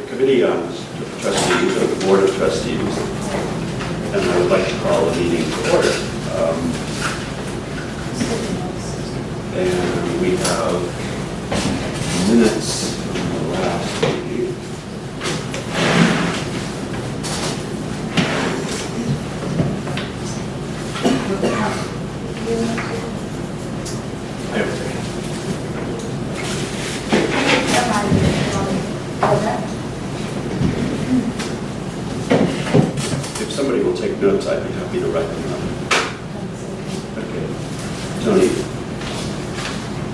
Committee on Trustees, or the Board of Trustees, and I would like to call the meeting to order. And we have minutes from the last meeting. If somebody will take notes, I'd be happy to write them down. Okay. Tony,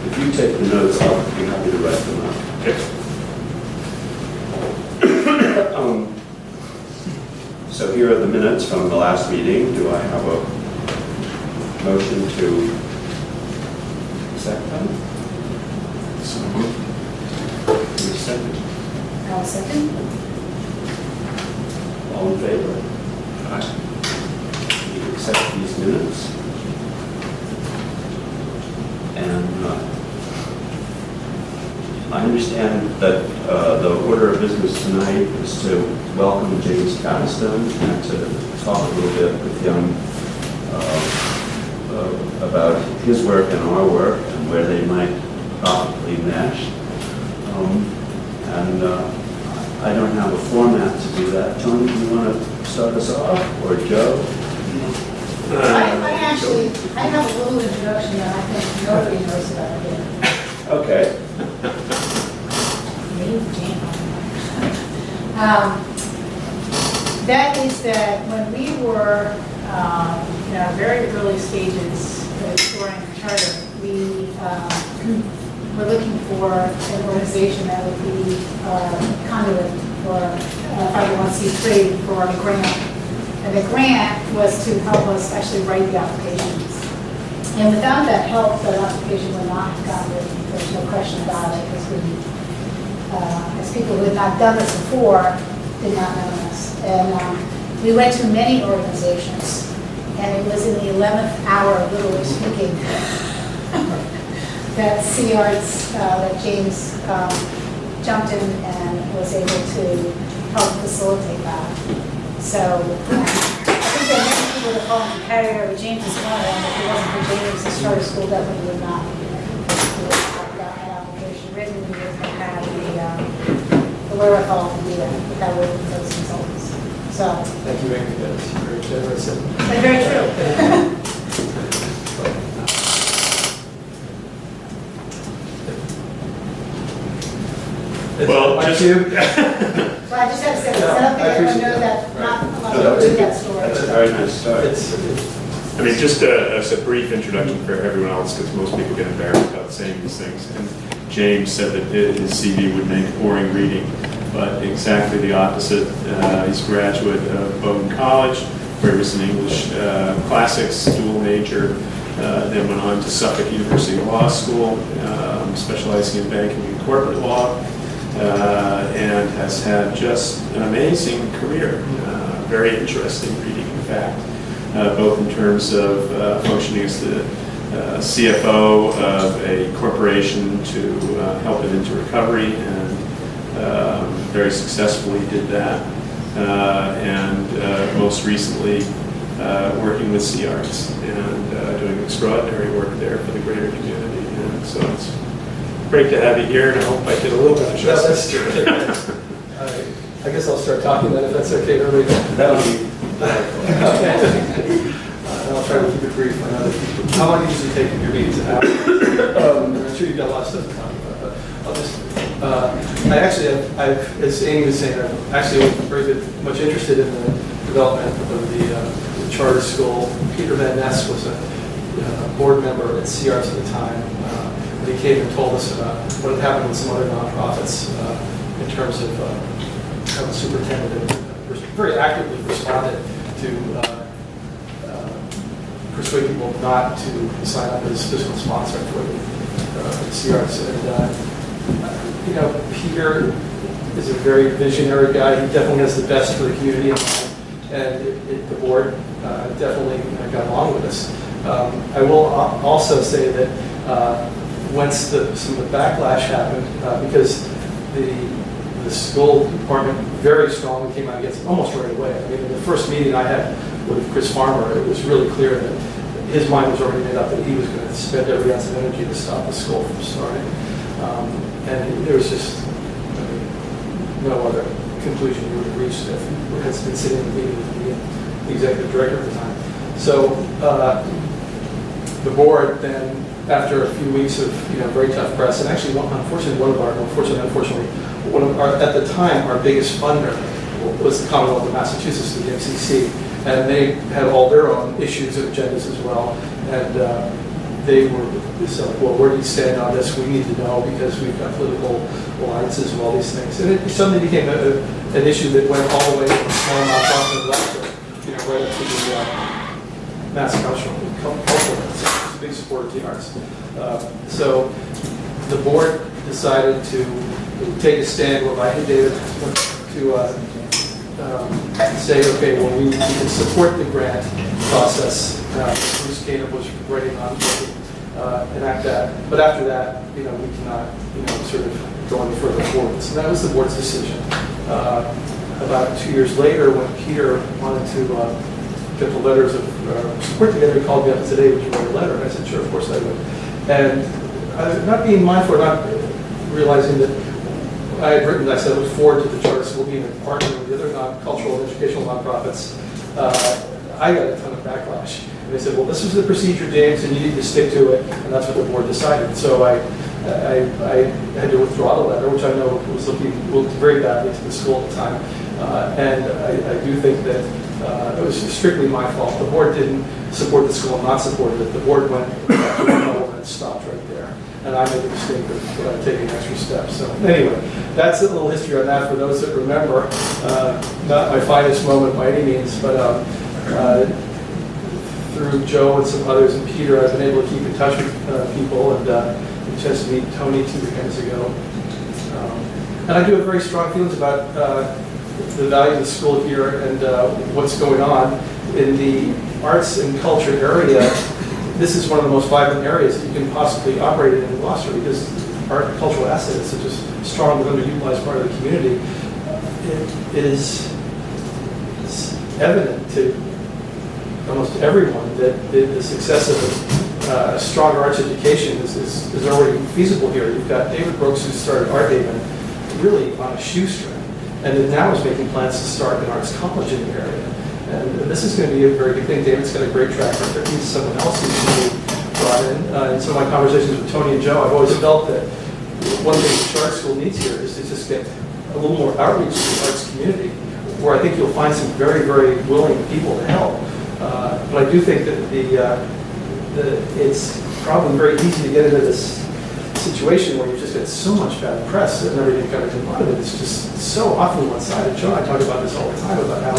if you take the notes, I'll be happy to write them up. Okay. So here are the minutes from the last meeting. Do I have a motion to accept them? So moved. Second. I'll second. All in favor? Aye. We accept these minutes. And I understand that the order of business tonight is to welcome James Caniston and to talk a little bit with him about his work and our work and where they might probably mesh. I don't have a format to do that. Tony, do you want to start us off, or Joe? I have a little introduction that I think nobody knows about here. Okay. That is that when we were in our very early stages of exploring the charter, we were looking for an organization that would be conduit for 501c3 for a grant. And the grant was to help us actually write the applications. And without that help, the application would not have gotten written. There's no question about it, because we, as people who had not done this before, did not know this. And we went to many organizations, and it was in the 11th hour, literally speaking, that CACS, that James jumped in and was able to help facilitate that. So I think there are many people that call him competitor, but James is one of them. If it wasn't for James, the charter school definitely would not have gotten that application written. We wouldn't have had the wherewithal to do that without working with those consultants. So Thank you, Amy. That's very generous. that's very true. Well, just you. So I just have to say, because I don't think everyone knows that, not a lot of people do that story. That's a very nice start. I mean, just as a brief introduction for everyone else, because most people get embarrassed about saying these things. And James said that his CV would make boring reading, but exactly the opposite. He's a graduate of Bowdoin College, where he was an English classics dual major, then went on to Suffolk University Law School, specializing in banking and corporate law, and has had just an amazing career. Very interesting reading, in fact. Both in terms of functioning as the CFO of a corporation to help it into recovery, and very successfully did that. And most recently, working with CACS and doing extraordinary work there for the greater community. And so it's great to have you here, and I hope I did a little bit of justice. No, that's true. I guess I'll start talking then, if that's okay, everybody. That would be I'll try to keep it brief. How long do you usually take in your meetings? An hour? I'm sure you've got lots of stuff to talk about, but I'll just, as Amy was saying, I'm actually very much interested in the development of the charter school. Peter Van Ness was a board member at CACS at the time. And he came and told us about what had happened with some other nonprofits in terms of how the superintendent very actively responded to persuade people not to sign up as fiscal sponsor for the CACS. And Peter is a very visionary guy. He definitely has the best for the community in mind, and the board definitely got along with us. I will also say that once some of the backlash happened, because the the school department very strongly came out against it almost right away. I mean, in the first meeting I had with Chris Farmer, it was really clear that his mind was already made up that he was going to spend every ounce of energy to stop the school from starting. And there was just no other conclusion you would have reached if you had been sitting in the meeting with the executive director at the time. So the board then, after a few weeks of very tough press, and actually, unfortunately, one of our, at the time, our biggest funder was the Commonwealth of Massachusetts, the MCC, and they had all their own issues and agendas as well, and they were so, well, where do you stand on this? We need to know because we've got political alliances and all these things, and it suddenly became an issue that went all the way from small nonprofit investor, right up to the mass cultural events. Big supporter of the arts. So the board decided to take a stand whereby David to say, okay, well, we can support the grant process. Bruce Gaynor was writing on enact that, but after that, we cannot, sort of go any further forward. So that was the board's decision. About 2 years later, when Peter wanted to get the letters of support together, he called me up today, would you write a letter? And I said, sure, of course I would. And not being mindful, not realizing that I had written, I said, I look forward to the charter school being a partner with the other non-cultural and educational nonprofits. I got a ton of backlash. And they said, well, this was the procedure, James, and you need to stick to it, and that's what the board decided. So I had to withdraw the letter, which I know looked very badly to the school at the time. And I do think that it was strictly my fault. The board didn't support the school, not supported it. The board went after one level and stopped right there. And I made the mistake of taking extra steps. So anyway, that's a little history on that for those that remember. Not my finest moment by any means, but through Joe and some others and Peter, I've been able to keep in touch with people, and a chance to meet Tony 2 weekends ago. And I do have very strong feelings about the value of the school here and what's going on in the arts and culture area. This is one of the most vibrant areas that you can possibly operate in Gloucester, because art and cultural asset is such a strong but underutilized part of the community. It is evident to almost everyone that the success of a strong arts education is already feasible here. You've got David Brooks, who started Art Haven really on a shoestring, and then now is making plans to start an arts college in the area. And this is going to be a very good thing. David's got a great track record. He's someone else who should be brought in. In some of my conversations with Tony and Joe, I've always felt that one thing the charter school needs here is to just get a little more outreach to the arts community, where I think you'll find some very, very willing people to help. But I do think that it's probably very easy to get into this situation where you just get so much bad press and everything kind of a lot of it is just so often one-sided. Joe and I talk about this all the time about how,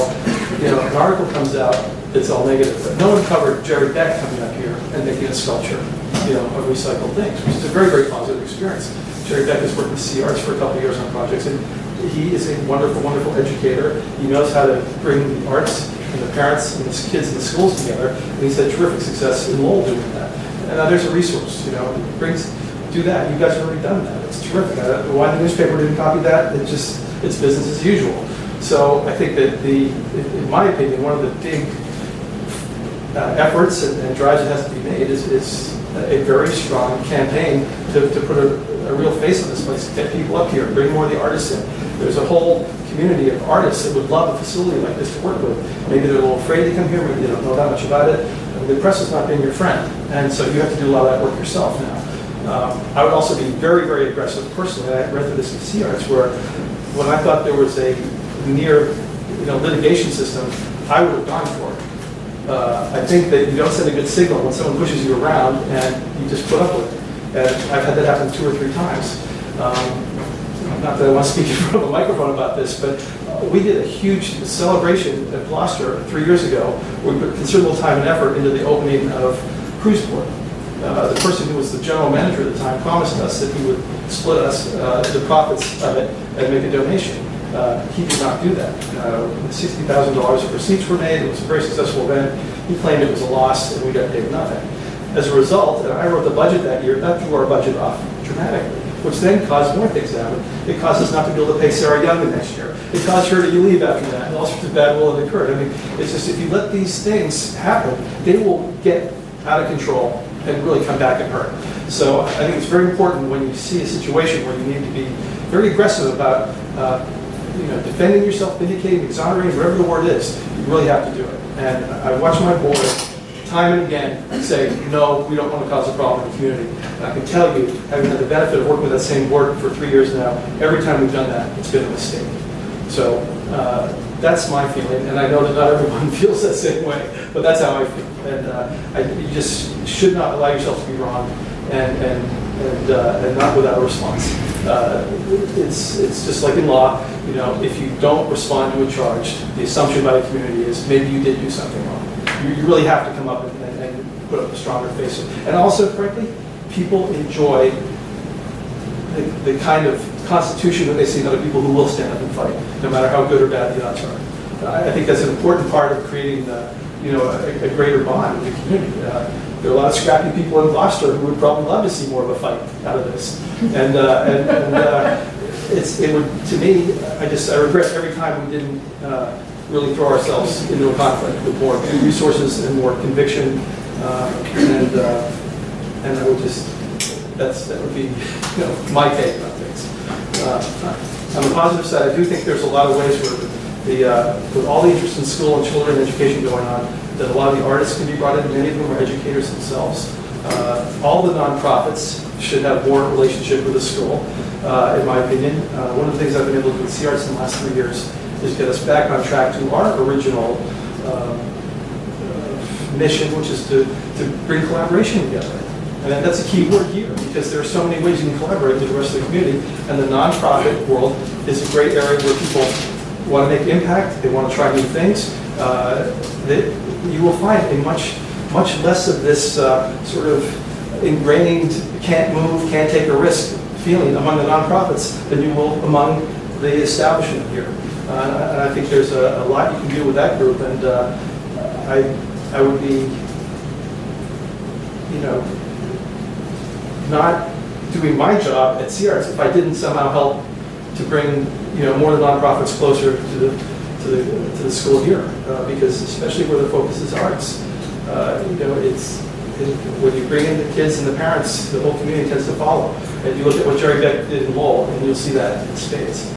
an article comes out that's all negative, but no one covered Jerry Beck coming up here and making a sculpture, of recycled things, which is a very, very positive experience. Jerry Beck has worked with CARTS for a couple of years on projects, and he is a wonderful, wonderful educator. He knows how to bring the arts and the parents and the kids and the schools together, and he's had terrific success in Lowell doing that. And now there's a resource, do that. You guys have already done that. It's terrific. Why the newspaper didn't copy that? It's business as usual. So I think that in my opinion, one of the big efforts and drives that has to be made is a very strong campaign to put a real face on this place, get people up here, bring more of the artists in. There's a whole community of artists that would love a facility like this to work with. Maybe they're a little afraid to come here, maybe they don't know that much about it. The press is not being your friend, and so you have to do a lot of that work yourself now. I would also be very, very aggressive personally. I read through this in CARTS where when I thought there was a near litigation system, I would have gone for it. I think that you don't send a good signal when someone pushes you around and you just put up with it. And I've had that happen 2 or 3 times. Not that I want to speak in front of a microphone about this, but we did a huge celebration at Gloucester 3 years ago where we put considerable time and effort into the opening of Cruiseport. The person who was the general manager at the time promised us that he would split us the profits of it and make a donation. He did not do that. $60,000 of receipts were made. It was a very successful event. He claimed it was a loss, and we got paid nothing. As a result, and I wrote the budget that year, that threw our budget off dramatically. which then caused more things to happen. It caused us not to be able to pay Sarah Young the next year. It caused her to leave after that, and all sorts of bad will have occurred. I mean, it's just, if you let these things happen, they will get out of control and really come back and hurt. So I think it's very important when you see a situation where you need to be very aggressive about defending yourself, vindicating, exonerating, whatever the word is, you really have to do it. And I watch my board time and again say, no, we don't want to cause a problem in the community. And I can tell you, having had the benefit of working with that same board for 3 years now, every time we've done that, it's been a mistake. So that's my feeling, and I know that not everyone feels that same way, but that's how I feel. And you just should not allow yourself to be wrong and not without a response. It's just like in law, if you don't respond to a charge, the assumption by the community is maybe you did do something wrong. You really have to come up and put up a stronger face. And also, frankly, people enjoy the kind of constitution that they see in other people who will stand up and fight, no matter how good or bad the odds are. I think that's an important part of creating a greater bond with the community. There are a lot of scrappy people in Gloucester who would probably love to see more of a fight out of this. And it would, to me, I regret every time we didn't really throw ourselves into a conflict with more resources and more conviction. And I would just, that would be my take on things. On the positive side, I do think there's a lot of ways where with all the interest in school and children education going on, that a lot of the artists can be brought in. Many of them are educators themselves. All the nonprofits should have more relationship with the school, in my opinion. One of the things I've been able to do with CRs in the last 3 years is get us back on track to our original mission, which is to bring collaboration together. And that's a key word here, because there are so many ways you can collaborate with the rest of the community, and the nonprofit world is a great area where people want to make impact, they want to try new things. That you will find a much less of this sort of ingrained, can't move, can't take a risk feeling among the nonprofits than you will among the establishment here. And I think there's a lot you can do with that group, and I would be, not doing my job at CRs if I didn't somehow help to bring more of the nonprofits closer to the school here, because especially where the focus is arts, when you bring in the kids and the parents, the whole community tends to follow. And you look at what Jerry Beck did in Lowell, and you'll see that in spades.